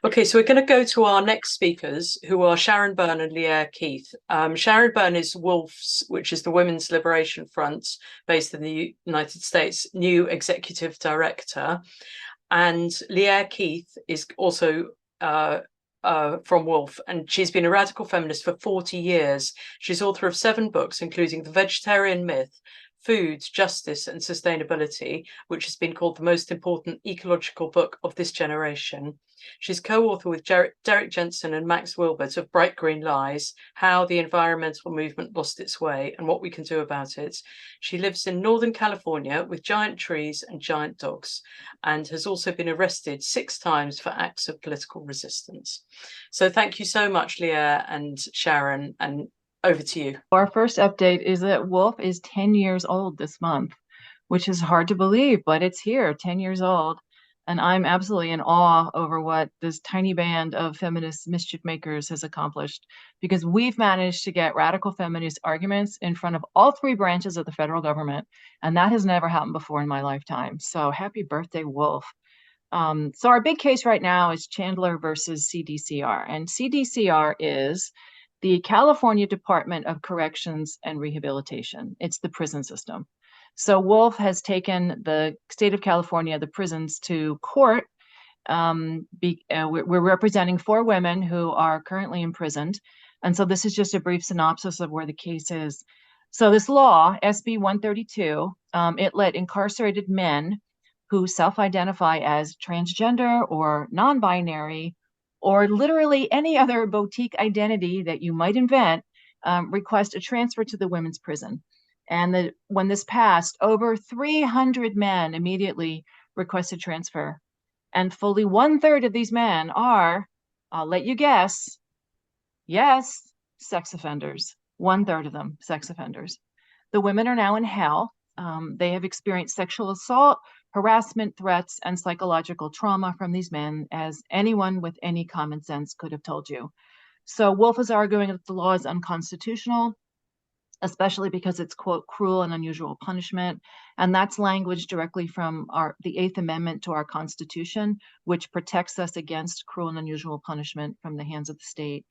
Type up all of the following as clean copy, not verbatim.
Okay, so we're going to go to our next speakers, who are Sharon Byrne and Lierre Keith. Sharon Byrne is WoLF's, which is the Women's Liberation Front, based in the United States, new executive director. And Lierre Keith is also from WoLF, and she's been a radical feminist for 40 years. She's author of 7 books, including The Vegetarian Myth, Food, Justice and Sustainability, which has been called the most important ecological book of this generation. She's co-author with Derek Jensen and Max Wilbert of Bright Green Lies, How the Environmental Movement Lost Its Way and What We Can Do About It. She lives in Northern California with giant trees and giant dogs, and has also been arrested 6 times for acts of political resistance. So thank you so much, Lierre and Sharon, and over to you. Our first update is that WoLF is 10 years old this month, which is hard to believe, but it's here, 10 years old. And I'm absolutely in awe over what this tiny band of feminist mischief makers has accomplished, because we've managed to get radical feminist arguments in front of all 3 branches of the federal government. And that has never happened before in my lifetime. So happy birthday, WoLF. So our big case right now is Chandler versus CDCR. And CDCR is the California Department of Corrections and Rehabilitation. It's the prison system. So WoLF has taken the state of California, the prisons, to court. We're representing 4 women who are currently imprisoned. And so this is just a brief synopsis of where the case is. So this law, SB 132, it let incarcerated men who self-identify as transgender or non-binary, or literally any other boutique identity that you might invent, request a transfer to the women's prison. And when this passed, over 300 men immediately requested transfer. And fully 1/3 of these men are, I'll let you guess, yes, sex offenders. 1/3 of them, sex offenders. The women are now in hell. They have experienced sexual assault, harassment, threats, and psychological trauma from these men, as anyone with any common sense could have told you. So WoLF is arguing that the law is unconstitutional, especially because it's, quote, cruel and unusual punishment. And that's language directly from the 8th Amendment to our Constitution, which protects us against cruel and unusual punishment from the hands of the state.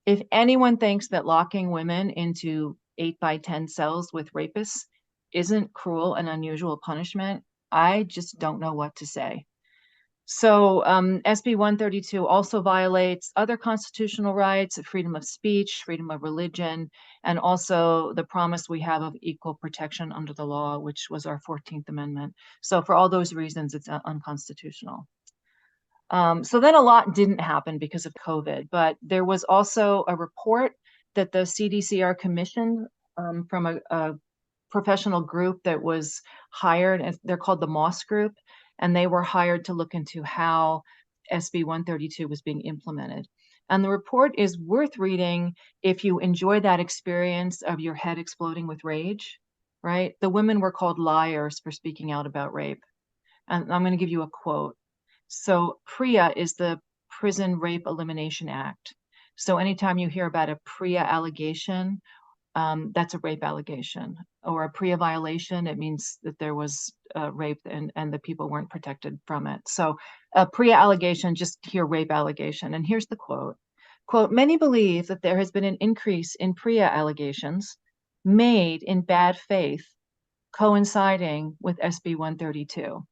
If anyone thinks that locking women into 8x10 cells with rapists isn't cruel and unusual punishment, I just don't know what to say. So SB 132 also violates other constitutional rights, freedom of speech, freedom of religion, and also the promise we have of equal protection under the law, which was our 14th Amendment. So for all those reasons, it's unconstitutional. So then a lot didn't happen because of COVID, but there was also a report that the CDCR commissioned from a professional group that was hired, and they're called the Moss Group, and they were hired to look into how SB 132 was being implemented. And the report is worth reading if you enjoy that experience of your head exploding with rage, right? The women were called liars for speaking out about rape. And I'm going to give you a quote. So PREA is the Prison Rape Elimination Act. So anytime you hear about a PREA allegation, that's a rape allegation, or a PREA violation, it means that there was rape and the people weren't protected from it. So a PREA allegation, just hear rape allegation. And here's the quote. Quote, many believe that there has been an increase in PREA allegations made in bad faith, coinciding with SB 132.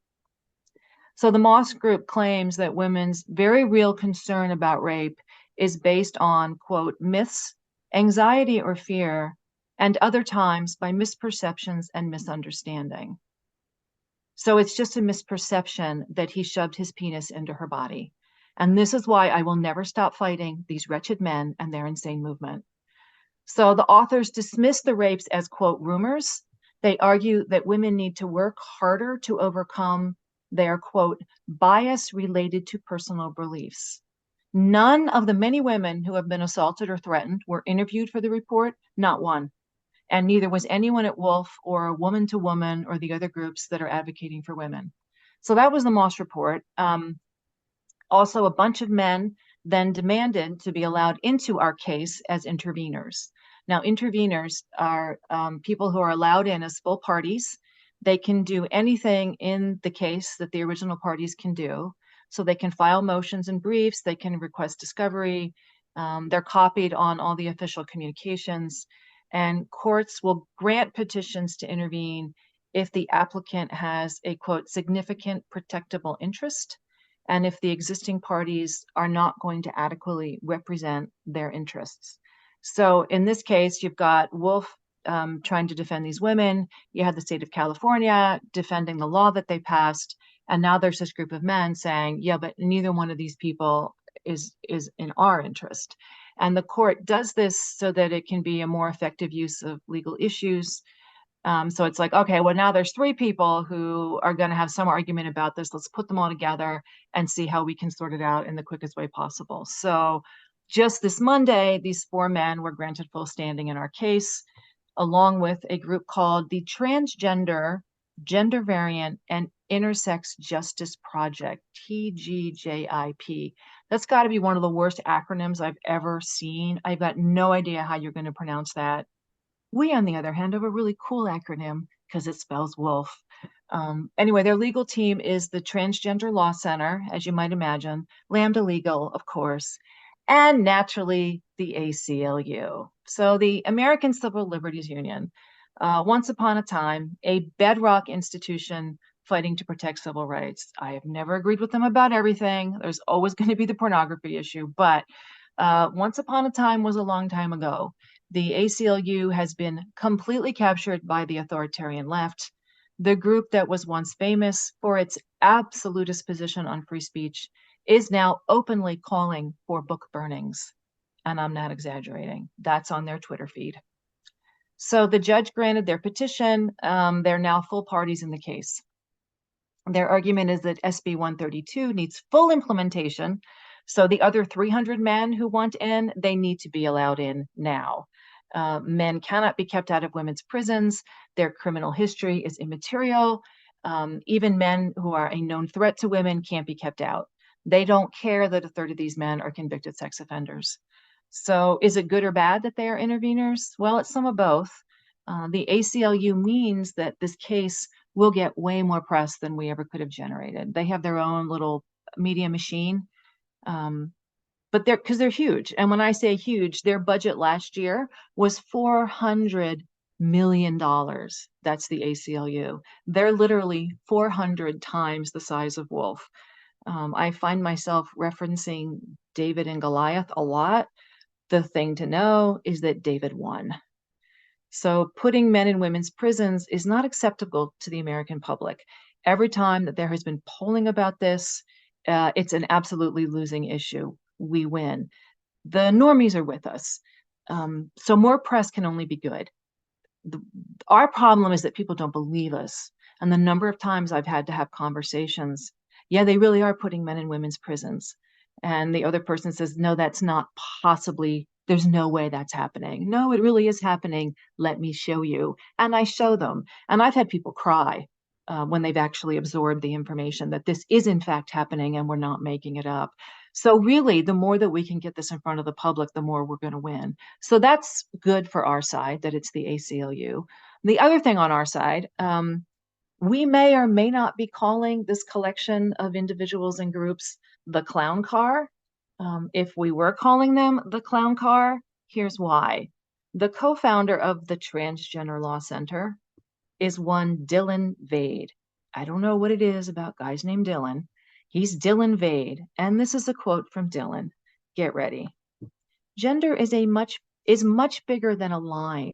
So the Moss Group claims that women's very real concern about rape is based on, quote, myths, anxiety or fear, and other times by misperceptions and misunderstanding. So it's just a misperception that he shoved his penis into her body. And this is why I will never stop fighting these wretched men and their insane movement. So the authors dismiss the rapes as, quote, rumors. They argue that women need to work harder to overcome their, quote, bias related to personal beliefs. None of the many women who have been assaulted or threatened were interviewed for the report, not one. And neither was anyone at WoLF or Woman to Woman or the other groups that are advocating for women. So that was the Moss report. Also, a bunch of men then demanded to be allowed into our case as interveners. Now, interveners are people who are allowed in as full parties. They can do anything in the case that the original parties can do. So they can file motions and briefs, they can request discovery, they're copied on all the official communications, and courts will grant petitions to intervene if the applicant has a, quote, significant protectable interest, and if the existing parties are not going to adequately represent their interests. So in this case, you've got WoLF trying to defend these women, you had the state of California defending the law that they passed, and now there's this group of men saying, yeah, but neither one of these people is in our interest. And the court does this so that it can be a more effective use of legal issues. So it's like, okay, well, now there's three people who are going to have some argument about this. Let's put them all together and see how we can sort it out in the quickest way possible. So just this Monday, these four men were granted full standing in our case, along with a group called the Transgender, Gender Variant, and Intersex Justice Project, TGJIP. That's got to be one of the worst acronyms I've ever seen. I've got no idea how you're going to pronounce that. We, on the other hand, have a really cool acronym because it spells wolf. Anyway, their legal team is the Transgender Law Center, as you might imagine, Lambda Legal, of course, and naturally the ACLU. So the American Civil Liberties Union, once upon a time, a bedrock institution fighting to protect civil rights. I have never agreed with them about everything. There's always going to be the pornography issue, but once upon a time was a long time ago. The ACLU has been completely captured by the authoritarian left. The group that was once famous for its absolutist position on free speech is now openly calling for book burnings. And I'm not exaggerating. That's on their Twitter feed. So the judge granted their petition. They're now full parties in the case. Their argument is that SB 132 needs full implementation. So the other 300 men who want in, they need to be allowed in now. Men cannot be kept out of women's prisons. Their criminal history is immaterial. Even men who are a known threat to women can't be kept out. They don't care that a third of these men are convicted sex offenders. So is it good or bad that they are interveners? Well, it's some of both. The ACLU means that this case will get way more press than we ever could have generated. They have their own little media machine. But because they're huge. And when I say huge, their budget last year was $400 million. That's the ACLU. They're literally 400 times the size of WoLF. I find myself referencing David and Goliath a lot. The thing to know is that David won. So putting men in women's prisons is not acceptable to the American public. Every time that there has been polling about this, it's an absolutely losing issue. We win. The normies are with us. So more press can only be good. Our problem is that people don't believe us. And the number of times I've had to have conversations, yeah, they really are putting men in women's prisons. And the other person says, no, that's not possibly, there's no way that's happening. No, it really is happening. Let me show you. And I show them. And I've had people cry when they've actually absorbed the information that this is in fact happening and we're not making it up. So really, the more that we can get this in front of the public, the more we're going to win. So that's good for our side, that it's the ACLU. The other thing on our side, we may or may not be calling this collection of individuals and groups the clown car. If we were calling them the clown car, here's why. The co-founder of the Transgender Law Center is one Dylan Vade. I don't know what it is about guys named Dylan. He's Dylan Vade, and this is a quote from Dylan. Get ready. Gender is much bigger than a line.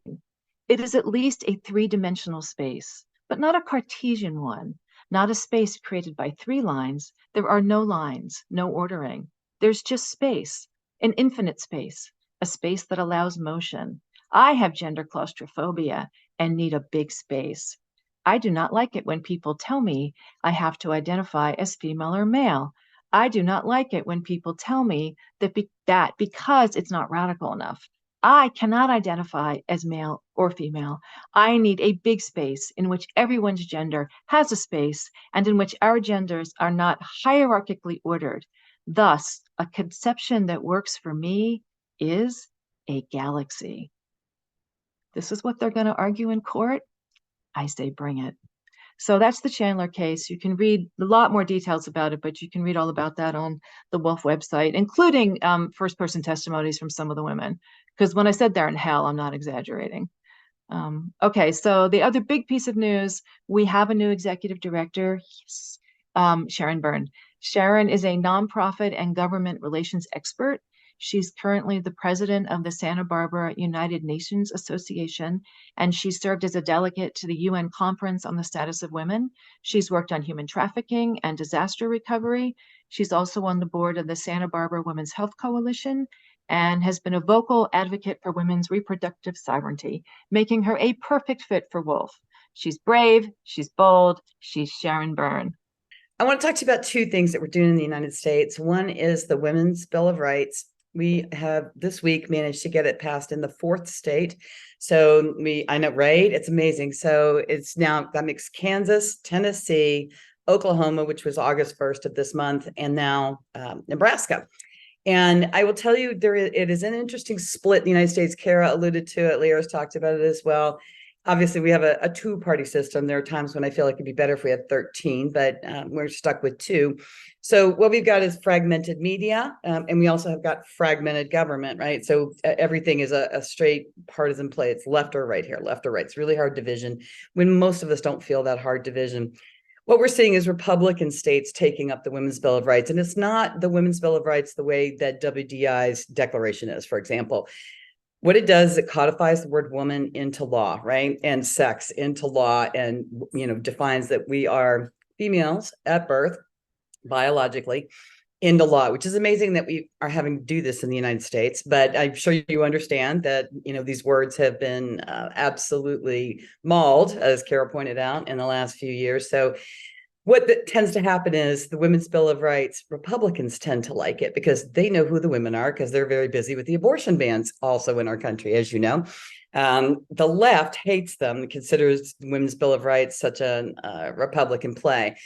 It is at least a three-dimensional space, but not a Cartesian one, not a space created by three lines. There are no lines, no ordering. There's just space, an infinite space, a space that allows motion. I have gender claustrophobia and need a big space. I do not like it when people tell me I have to identify as female or male. I do not like it when people tell me that because it's not radical enough. I cannot identify as male or female. I need a big space in which everyone's gender has a space and in which our genders are not hierarchically ordered. Thus, a conception that works for me is a galaxy. This is what they're going to argue in court. I say bring it. So that's the Chandler case. You can read a lot more details about it, but you can read all about that on the WoLF website, including first-person testimonies from some of the women. Because when I said they're in hell, I'm not exaggerating. Okay, so the other big piece of news, we have a new executive director. Yes, Sharon Byrne. Sharon is a nonprofit and government relations expert. She's currently the president of the Santa Barbara United Nations Association, and she served as a delegate to the UN Conference on the Status of Women. She's worked on human trafficking and disaster recovery. She's also on the board of the Santa Barbara Women's Health Coalition and has been a vocal advocate for women's reproductive sovereignty, making her a perfect fit for WoLF. She's brave, she's bold, she's Sharon Byrne. I want to talk to you about two things that we're doing in the United States. One is the Women's Bill of Rights. We have this week managed to get it passed in the 4th state. So I know, right? It's amazing. So it's now, that makes Kansas, Tennessee, Oklahoma, which was August 1st of this month, and now Nebraska. And I will tell you, it is an interesting split in the United States. Kara alluded to it. Lierre's talked about it as well. Obviously, we have a two-party system. There are times when I feel like it'd be better if we had 13, but we're stuck with 2. So what we've got is fragmented media, and we also have got fragmented government, right? So everything is a straight partisan play. It's left or right here, left or right. It's really hard division when most of us don't feel that hard division. What we're seeing is Republican states taking up the Women's Bill of Rights, and it's not the Women's Bill of Rights the way that WDI's declaration is, for example. What it does is it codifies the word woman into law, right? And sex into law, and, defines that we are females at birth, biologically, into law, which is amazing that we are having to do this in the United States. But I'm sure you understand that, these words have been absolutely mauled, as Kara pointed out, in the last few years. So what tends to happen is the Women's Bill of Rights, Republicans tend to like it because they know who the women are, because they're very busy with the abortion bans also in our country, as you know. The left hates them, considers the Women's Bill of Rights such a Republican play.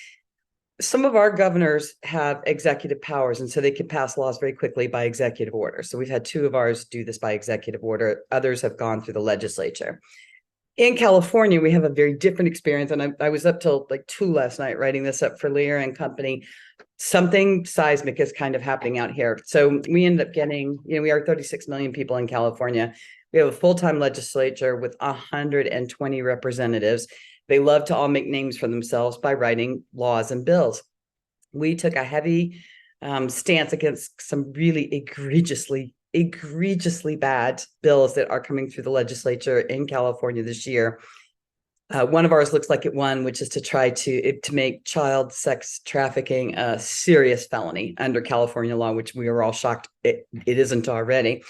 Some of our governors have executive powers, and so they can pass laws very quickly by executive order. So we've had 2 of ours do this by executive order. Others have gone through the legislature. In California, we have a very different experience. And I was up till like 2 last night writing this up for Lierre and company. Something seismic is kind of happening out here. So we ended up getting, we are 36 million people in California. We have a full-time legislature with 120 representatives. They love to all make names for themselves by writing laws and bills. We took a heavy stance against some really egregiously bad bills that are coming through the legislature in California this year. One of ours looks like it won, which is to try to make child sex trafficking a serious felony under California law, which we were all shocked it isn't already.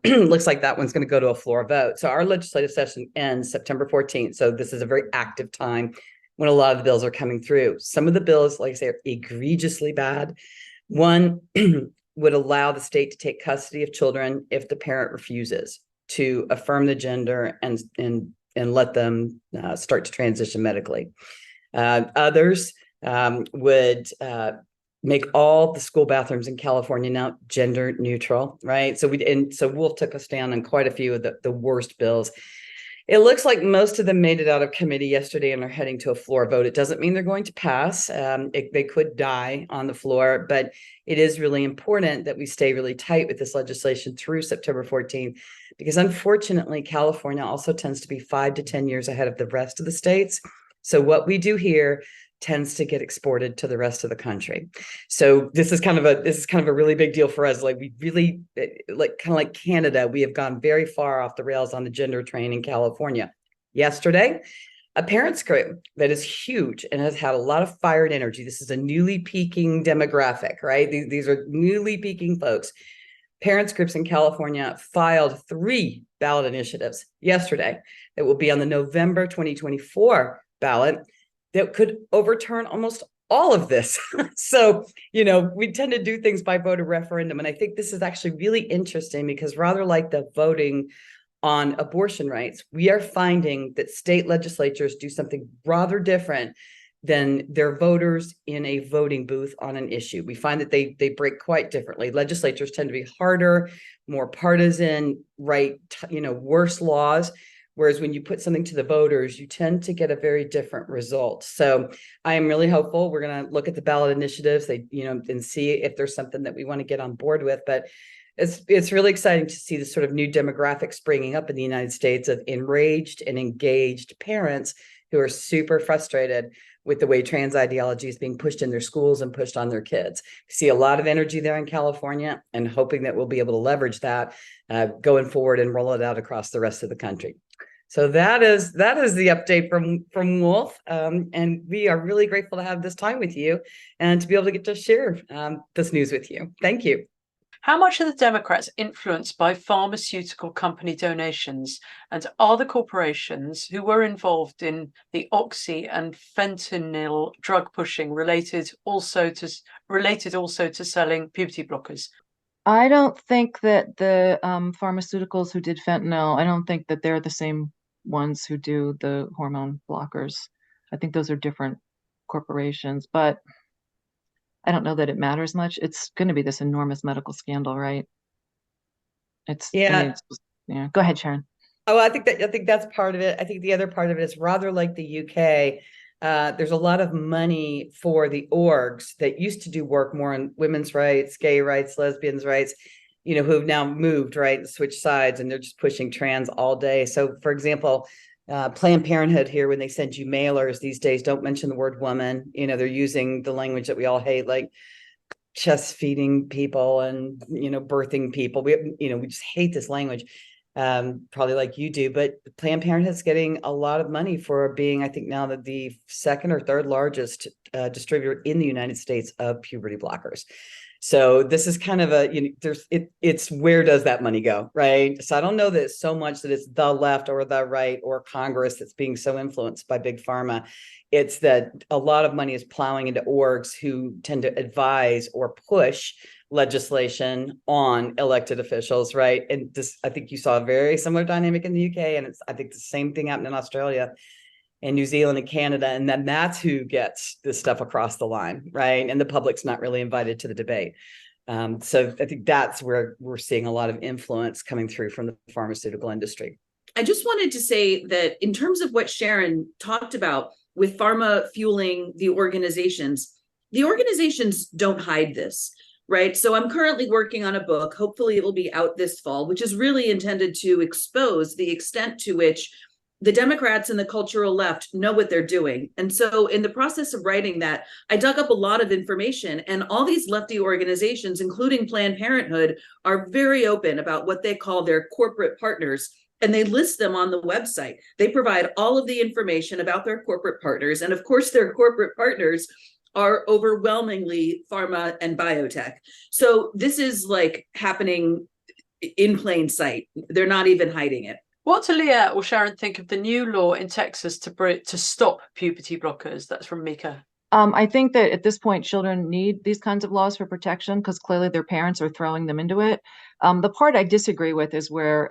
Looks like that one's going to go to a floor vote. So our legislative session ends September 14th. So this is a very active time when a lot of the bills are coming through. Some of the bills, like I say, are egregiously bad. One would allow the state to take custody of children if the parent refuses to affirm the gender and let them start to transition medically. Others would make all the school bathrooms in California now gender neutral, right? So WoLF took a stand on quite a few of the worst bills. It looks like most of them made it out of committee yesterday and are heading to a floor vote. It doesn't mean they're going to pass. They could die on the floor, but it is really important that we stay really tight with this legislation through September 14th, because unfortunately, California also tends to be 5 to 10 years ahead of the rest of the states. So what we do here tends to get exported to the rest of the country. So this is kind of a really big deal for us. Like we really, like Canada, we have gone very far off the rails on the gender train in California. Yesterday, a parents group that is huge and has had a lot of fire and energy. This is a newly peaking demographic, right? These are newly peaking folks. Parents groups in California filed 3 ballot initiatives yesterday that will be on the November 2024 ballot that could overturn almost all of this. So, we tend to do things by vote or referendum. And I think this is actually really interesting because rather like the voting on abortion rights, we are finding that state legislatures do something rather different than their voters in a voting booth on an issue. We find that they break quite differently. Legislatures tend to be harder, more partisan, write, worse laws. Whereas when you put something to the voters, you tend to get a very different result. So I am really hopeful. We're going to look at the ballot initiatives, and see if there's something that we want to get on board with. But it's really exciting to see this sort of new demographic springing up in the United States of enraged and engaged parents who are super frustrated with the way trans ideology is being pushed in their schools and pushed on their kids. See a lot of energy there in California, and hoping that we'll be able to leverage that going forward and roll it out across the rest of the country. So that is the update from WoLF, and we are really grateful to have this time with you and to be able to get to share this news with you. Thank you. How much are the Democrats influenced by pharmaceutical company donations? And are the corporations who were involved in the oxy and fentanyl drug pushing related also to selling puberty blockers? I don't think that the pharmaceuticals who did fentanyl, I don't think that they're the same ones who do the hormone blockers. I think those are different corporations, but I don't know that it matters much. It's going to be this enormous medical scandal, right? Yeah. Go ahead, Sharon. Oh, I think that's part of it. I think the other part of it is rather like the UK. There's a lot of money for the orgs that used to do work more on women's rights, gay rights, lesbians' rights, who have now moved, right, and switched sides, and they're just pushing trans all day. So, for example, Planned Parenthood here, when they send you mailers these days, don't mention the word woman. They're using the language that we all hate, like chest feeding people and, birthing people. We just hate this language, probably like you do. But Planned Parenthood's getting a lot of money for being, I think now that the second or third largest distributor in the United States of puberty blockers. So this is kind of it's where does that money go, right? So I don't know that it's so much that it's the left or the right or Congress that's being so influenced by big pharma. It's that a lot of money is plowing into orgs who tend to advise or push legislation on elected officials, right? And this, I think you saw a very similar dynamic in the UK, and I think the same thing happened in Australia and New Zealand and Canada, and then that's who gets this stuff across the line, right? And the public's not really invited to the debate. So I think that's where we're seeing a lot of influence coming through from the pharmaceutical industry. I just wanted to say that in terms of what Sharon talked about with pharma fueling the organizations don't hide this, right? So I'm currently working on a book, hopefully it will be out this fall, which is really intended to expose the extent to which the Democrats and the cultural left know what they're doing. And so in the process of writing that, I dug up a lot of information, and all these lefty organizations, including Planned Parenthood, are very open about what they call their corporate partners, and they list them on the website. They provide all of the information about their corporate partners. And of course, their corporate partners are overwhelmingly pharma and biotech. So this is like happening in plain sight. They're not even hiding it. What do Lierre or Sharon think of the new law in Texas to stop puberty blockers? That's from Mika. I think that at this point, children need these kinds of laws for protection because clearly their parents are throwing them into it. The part I disagree with is where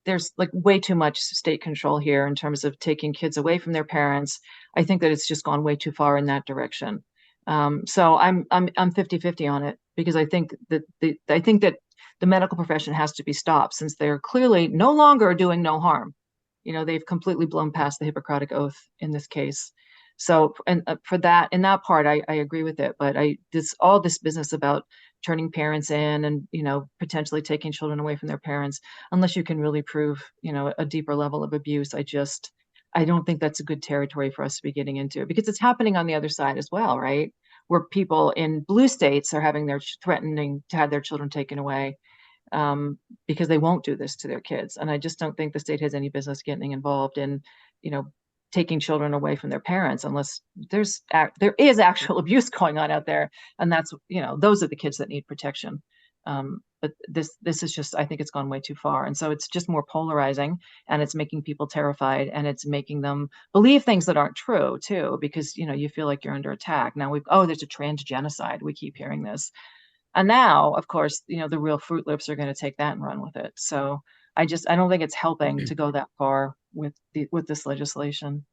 there's like way too much state control here in terms of taking kids away from their parents. I think that it's just gone way too far in that direction. So I'm 50-50 on it, because I think that the medical profession has to be stopped, since they're clearly no longer doing no harm. They've completely blown past the Hippocratic Oath in this case. So, and for that, in that part, I agree with it. But all this business about turning parents in and, potentially taking children away from their parents, unless you can really prove, a deeper level of abuse, I don't think that's a good territory for us to be getting into, because it's happening on the other side as well, right? Where people in blue states are threatening to have their children taken away because they won't do this to their kids. And I just don't think the state has any business getting involved in, taking children away from their parents unless there is actual abuse going on out there. And that's, those are the kids that need protection. But this is just, I think it's gone way too far. And so it's just more polarizing, and it's making people terrified, and it's making them believe things that aren't true too, because, you feel like you're under attack. Now there's a trans genocide. We keep hearing this. And now, of course, the real Fruit Loops are going to take that and run with it. So I don't think it's helping to go that far with this legislation.